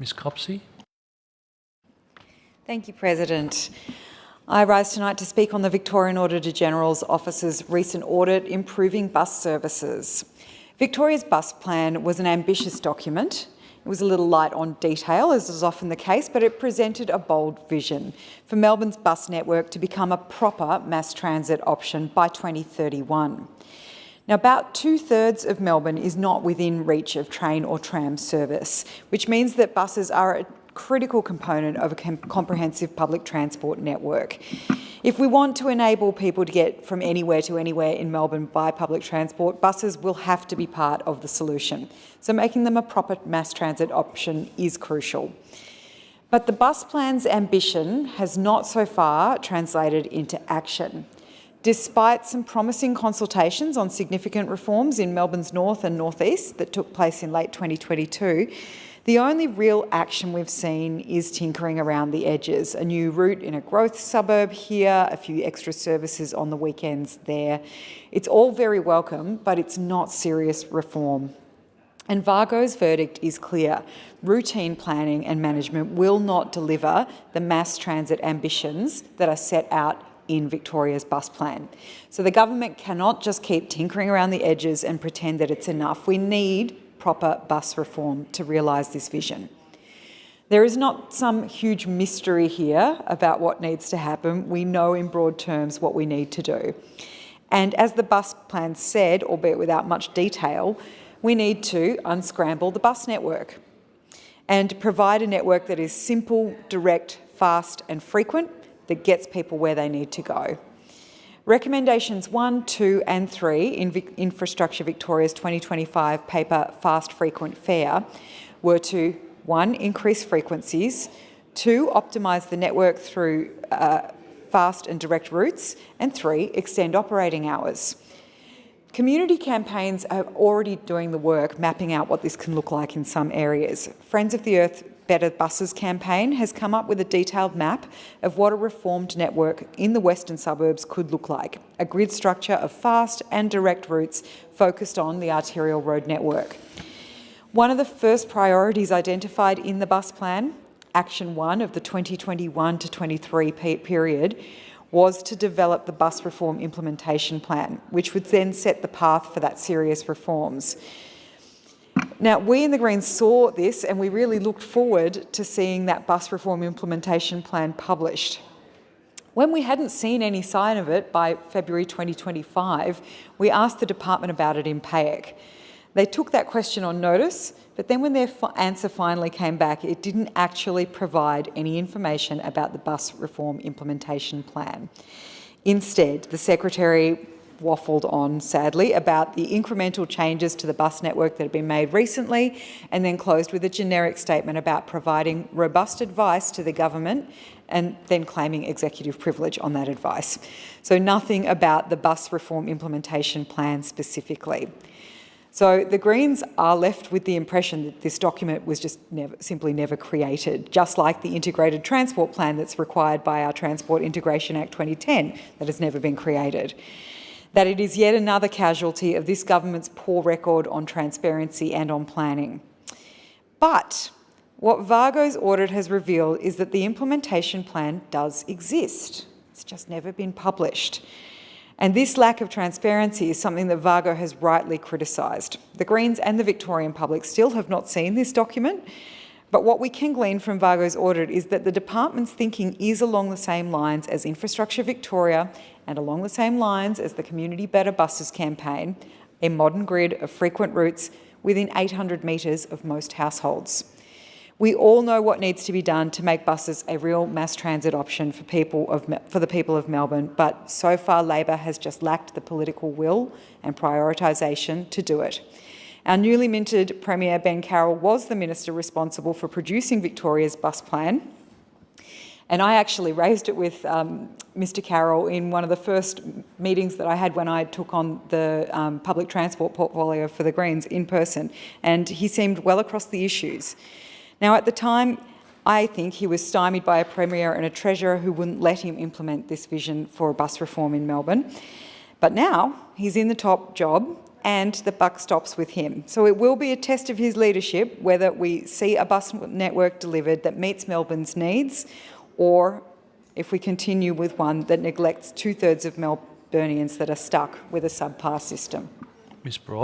Ms Copsey. Thank you, President. I rise tonight to speak on the Victorian Auditor General's Office's recent audit improving bus services. Victoria's Bus Plan was an ambitious document. It was a little light on detail, as is often the case, but it presented a bold vision for Melbourne's bus network to become a proper mass transit option by 2031. Now, about 2/3 of Melbourne is not within reach of train or tram service, which means that buses are a critical component of a comprehensive public transport network. If we want to enable people to get from anywhere to anywhere in Melbourne by public transport, buses will have to be part of the solution. So making them a proper mass transit option is crucial. But the bus plan's ambition has not so far translated into action. Despite some promising consultations on significant reforms in Melbourne's north and northeast that took place in late 2022, the only real action we've seen is tinkering around the edges. A new route in a growth suburb here, a few extra services on the weekends there. It's all very welcome, but it's not serious reform. And VAGO's verdict is clear. Routine planning and management will not deliver the mass transit ambitions that are set out in Victoria's bus plan. So the government cannot just keep tinkering around the edges and pretend that it's enough. We need proper bus reform to realise this vision. There is not some huge mystery here about what needs to happen. We know in broad terms what we need to do. And as the bus plan said, albeit without much detail, we need to unscramble the bus network and provide a network that is simple, direct, fast and frequent, that gets people where they need to go. Recommendations 1, 2 and 3 in Infrastructure Victoria's 2025 paper Fast Frequent Fare were to 1, increase frequencies, 2, optimise the network through fast and direct routes, and 3, extend operating hours. Community campaigns are already doing the work, mapping out what this can look like in some areas. Friends of the Earth Better Buses campaign has come up with a detailed map of what a reformed network in the western suburbs could look like, a grid structure of fast and direct routes focused on the arterial road network. One of the first priorities identified in the bus plan, Action 1 of the 2021 to 23 period, was to develop the bus reform implementation plan, which would then set the path for that serious reforms. Now, we in the Greens saw this and we really looked forward to seeing that bus reform implementation plan published. When we hadn't seen any sign of it by February 2025, we asked the department about it in PAEC. They took that question on notice, but then when their answer finally came back, it didn't actually provide any information about the bus reform implementation plan. Instead, the Secretary waffled on, sadly, about the incremental changes to the bus network that have been made recently, and then closed with a generic statement about providing robust advice to the government and then claiming executive privilege on that advice. So nothing about the bus reform implementation plan specifically. So the Greens are left with the impression that this document was just simply never created, just like the integrated transport plan that's required by our Transport Integration Act 2010 that has never been created. That it is yet another casualty of this government's poor record on transparency and on planning. But what VAGO's audit has revealed is that the implementation plan does exist. It's just never been published. And this lack of transparency is something that VAGO has rightly criticised. The Greens and the Victorian public still have not seen this document, but what we can glean from VAGO's audit is that the department's thinking is along the same lines as Infrastructure Victoria and along the same lines as the Community Better Buses campaign, a modern grid of frequent routes within 800 metres of most households. We all know what needs to be done to make buses a real mass transit option for the people of Melbourne, but so far Labor has just lacked the political will and prioritisation to do it. Our newly minted Premier Ben Carroll was the minister responsible for producing Victoria's bus plan, and I actually raised it with Mr Carroll in one of the first meetings that I had when I took on the public transport portfolio for the Greens in person, and he seemed well across the issues. Now, at the time, I think he was stymied by a Premier and a Treasurer who wouldn't let him implement this vision for bus reform in Melbourne. But now he's in the top job and the buck stops with him. So it will be a test of his leadership whether we see a bus network delivered that meets Melbourne's needs, or if we continue with one that neglects 2/3 of Melburnians that are stuck with a subpar system. Ms. Bright.